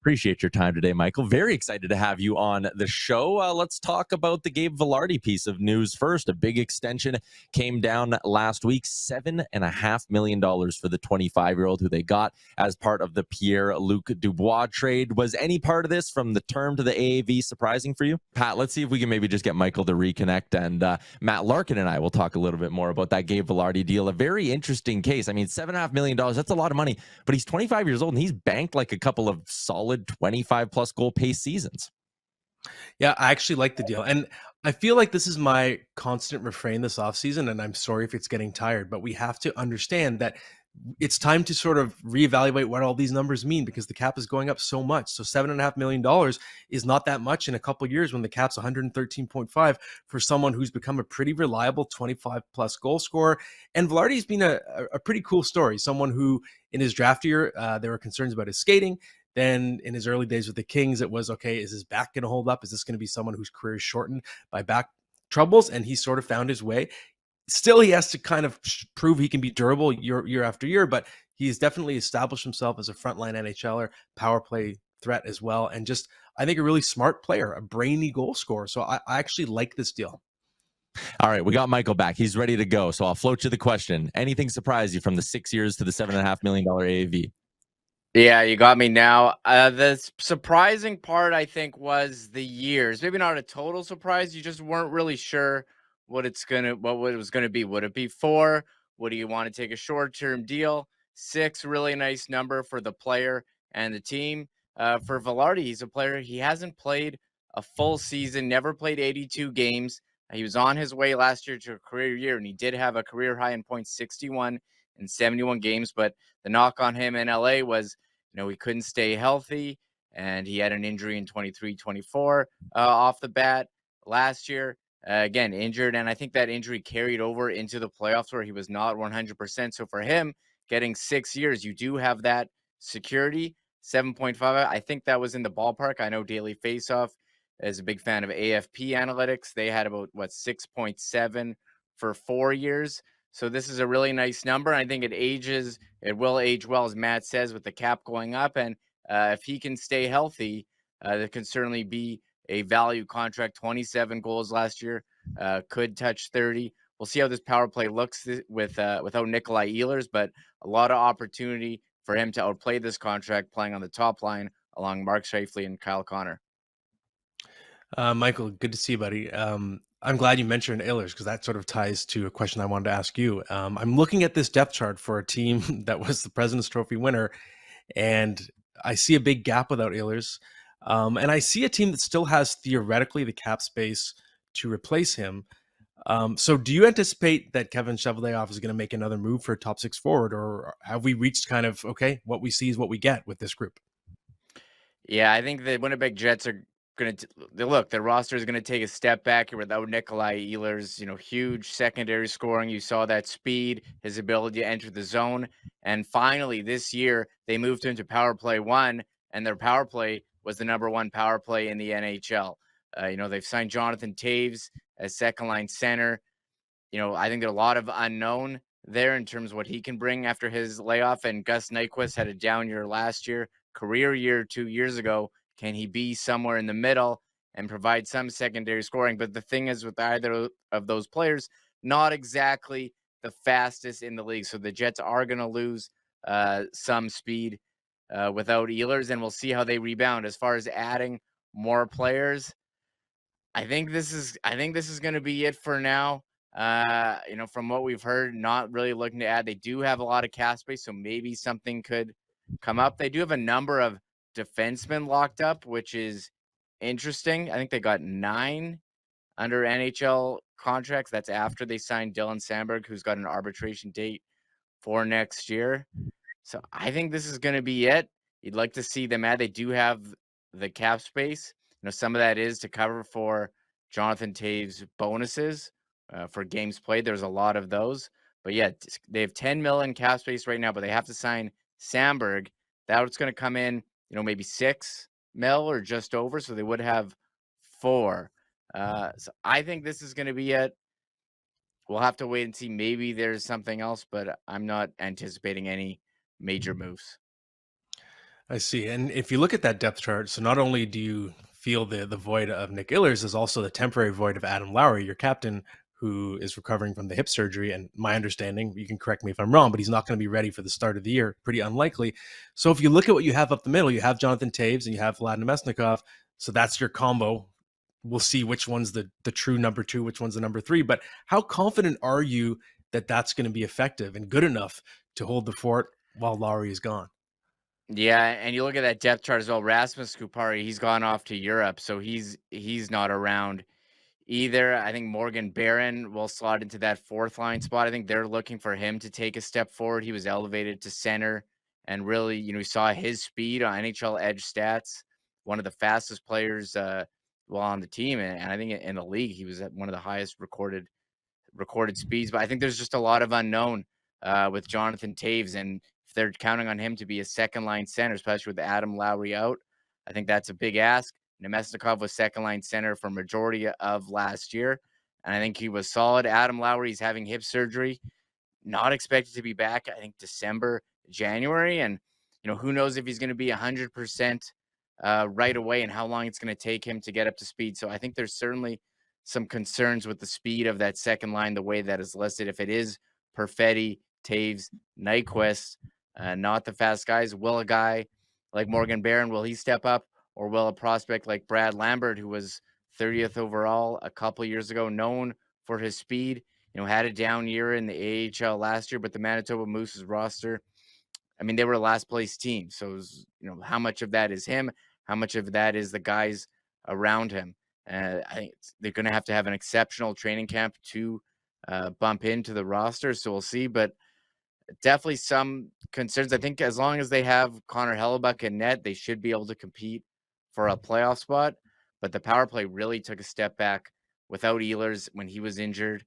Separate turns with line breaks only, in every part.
Appreciate your time today, Michael. Very excited to have you on the show. Let's talk about the Gabe Vilardi piece of news first. A big extension came down last week, $7.5 million for the 25-year-old who they got as part of the Pierre-Luc Dubois trade. Was any part of this, from the term to the AAV, surprising for you? Pat, let's see if we can maybe just get Michael to reconnect, and Matt Larkin and I will talk a little bit more about that Gabe Vilardi deal. A very interesting case. I mean, $7.5 million, that's a lot of money, but he's 25 years old and he's banked like a couple of solid 25 plus goal pace seasons.
Yeah, I actually like the deal. And I feel like this is my constant refrain this offseason, and I'm sorry if it's getting tired, but we have to understand that it's time to sort of reevaluate what all these numbers mean, because the cap is going up so much. So $7.5 million is not that much in a couple of years when the cap's 113.5 for someone who's become a pretty reliable 25 plus goal scorer. And Vilardi's been a pretty cool story. Someone who in his draft year, there were concerns about his skating. Then in his early days with the Kings, it was, okay, is his back going to hold up? Is this going to be someone whose career is shortened by back troubles? And he sort of found his way. Still, he has to kind of prove he can be durable year after year, but he's definitely established himself as a frontline NHLer, power play threat as well, and just, I think, a really smart player, a brainy goal scorer. So I actually like this deal.
All right, we got Michael back. He's ready to go. So I'll float you the question. Anything surprise you from the 6 years to the $7.5 million AAV?
Yeah, you got me now. The surprising part, I think, was the years. Maybe not a total surprise. You just weren't really sure what it was gonna be. Would it be 4? Would you want to take a short-term deal? 6, really nice number for the player and the team. For Vilardi, he's a player. He hasn't played a full season, never played 82 games. He was on his way last year to a career year, and he did have a career high in points, 61 in 71 games. But the knock on him in LA was, he couldn't stay healthy, and he had an injury in 23-24 off the bat last year. Again, injured, and I think that injury carried over into the playoffs where he was not 100%. So for him, getting 6 years, you do have that security. 7.5, I think that was in the ballpark. I know Daily Faceoff is a big fan of AFP analytics. They had about, 6.7 for 4 years. So this is a really nice number. I think it will age well, as Matt says, with the cap going up. And if he can stay healthy, there can certainly be a value contract. 27 goals last year, could touch 30. We'll see how this power play looks without Nikolai Ehlers, but a lot of opportunity for him to outplay this contract playing on the top line along Mark Scheifele and Kyle Connor.
Michael, good to see you, buddy. I'm glad you mentioned Ehlers, because that sort of ties to a question I wanted to ask you. I'm looking at this depth chart for a team that was the President's Trophy winner, and I see a big gap without Ehlers. And I see a team that still has theoretically the cap space to replace him. So do you anticipate that Kevin Cheveldayoff is going to make another move for a top 6 forward, or have we reached kind of, okay, what we see is what we get with this group?
Yeah, I think the Winnipeg Jets are going to look. Their roster is going to take a step back here without Nikolai Ehlers. Huge secondary scoring. You saw that speed, his ability to enter the zone, and finally this year they moved him to power play 1, and their power play was the number 1 power play in the NHL. They've signed Jonathan Toews as second line center. I think there are a lot of unknown there in terms of what he can bring after his layoff. And Gus Nyquist had a down year last year, career year 2 years ago. Can he be somewhere in the middle and provide some secondary scoring? But the thing is, with either of those players, not exactly the fastest in the league. So the Jets are going to lose some speed without Ehlers, and we'll see how they rebound. As far as adding more players, I think this is going to be it for now. From what we've heard, not really looking to add. They do have a lot of cap space, so maybe something could come up. They do have a number of defensemen locked up, which is interesting. I think they got 9 under NHL contracts. That's after they signed Dylan Sandberg, who's got an arbitration date for next year. So I think this is going to be it. You'd like to see them add. They do have the cap space. Some of that is to cover for Jonathan Toews bonuses for games played. There's a lot of those. But yeah, they have 10 million cap space right now, but they have to sign Sandberg. That's going to come in, maybe 6 mil or just over. So they would have 4. So I think this is going to be it. We'll have to wait and see. Maybe there's something else, but I'm not anticipating any major moves.
I see. And if you look at that depth chart, so not only do you feel the void of Nick Ehlers, there's also the temporary void of Adam Lowry, your captain, who is recovering from the hip surgery. And my understanding, you can correct me if I'm wrong, but he's not going to be ready for the start of the year. Pretty unlikely. So if you look at what you have up the middle, you have Jonathan Toews and you have Vlad Namestnikov. So that's your combo. We'll see which one's the true number 2, which one's the number 3. But how confident are you that that's going to be effective and good enough to hold the fort while Lowry is gone?
Yeah, and you look at that depth chart as well. Rasmus Kupari, he's gone off to Europe, so he's not around either. I think Morgan Barron will slot into that fourth line spot. I think they're looking for him to take a step forward. He was elevated to center, and really, we saw his speed on NHL Edge stats, one of the fastest players on the team, and I think in the league he was at one of the highest recorded speeds. But I think there's just a lot of unknown with Jonathan Toews, and if they're counting on him to be a second line center, especially with Adam Lowry out, I think that's a big ask. Nemesnikov was second line center for majority of last year, and I think he was solid. Adam Lowry's having hip surgery, not expected to be back. I think December, January, and who knows if he's going to be 100% right away, and how long it's going to take him to get up to speed. So I think there's certainly some concerns with the speed of that second line, the way that is listed. If it is Perfetti, Taves, Nyquist, not the fast guys, will a guy like Morgan Barron, will he step up? Or will a prospect like Brad Lambert, who was 30th overall a couple years ago, known for his speed, had a down year in the AHL last year, but the Manitoba Moose's roster, I mean, they were a last place team. So, how much of that is him? How much of that is the guys around him? I think they're going to have an exceptional training camp to bump into the roster. So we'll see. But definitely some concerns. I think as long as they have Connor Hellebuck in net, they should be able to compete for a playoff spot. But the power play really took a step back without Ehlers when he was injured.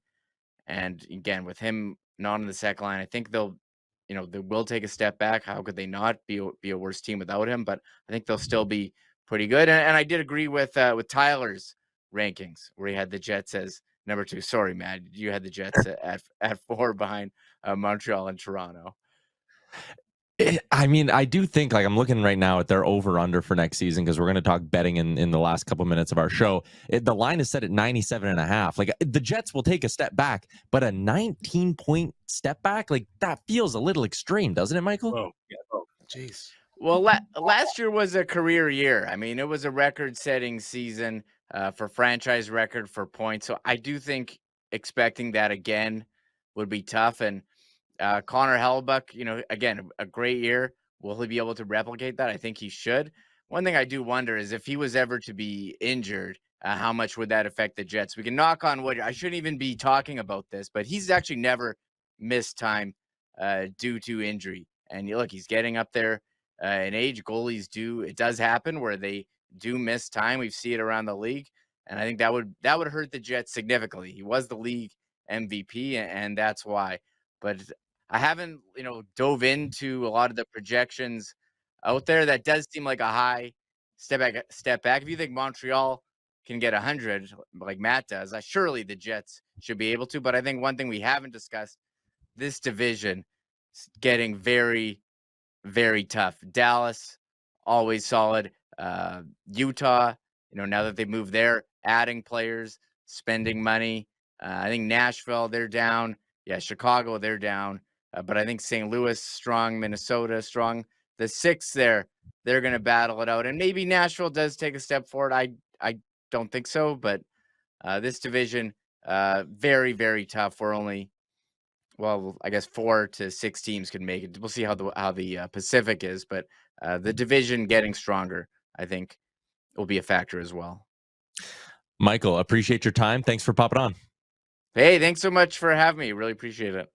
And again, with him not on the second line, I think they will take a step back. How could they not be a worse team without him? But I think they'll still be pretty good. And I did agree with Tyler's rankings, where he had the Jets as number 2. Sorry, Matt, you had the Jets at 4 behind Montreal and Toronto.
I mean, I do think, like, I'm looking right now at their over-under for next season, because we're going to talk betting in the last couple minutes of our show. The line is set at 97.5. Like, the Jets will take a step back, but a 19-point step back, like, that feels a little extreme, doesn't it, Michael?
Oh, yeah. Oh, jeez.
Well, last year was a career year. I mean, it was a record-setting season for franchise record for points. So I do think expecting that again would be tough. And Connor Hellebuck, again, a great year. Will he be able to replicate that? I think he should. One thing I do wonder is if he was ever to be injured, how much would that affect the Jets? We can knock on wood. I shouldn't even be talking about this, but he's actually never missed time due to injury. And look, he's getting up there in age. Goalies it does happen where they do miss time. We see it around the league. And I think that would hurt the Jets significantly. He was the league MVP, and that's why. But I haven't, dove into a lot of the projections out there. That does seem like a high step back. If you think Montreal can get 100, like Matt does, surely the Jets should be able to. But I think one thing we haven't discussed, this division is getting very, very tough. Dallas, always solid. Utah, now that they moved there, adding players, spending money. I think Nashville, they're down. Yeah, Chicago, they're down. But I think St. Louis, strong. Minnesota, strong. The 6 there, they're going to battle it out. And maybe Nashville does take a step forward. I don't think so. But this division, very, very tough. We're only, I guess 4 to 6 teams can make it. We'll see how the Pacific is. But the division getting stronger, I think, will be a factor as well.
Michael, appreciate your time. Thanks for popping on.
Hey, thanks so much for having me. Really appreciate it.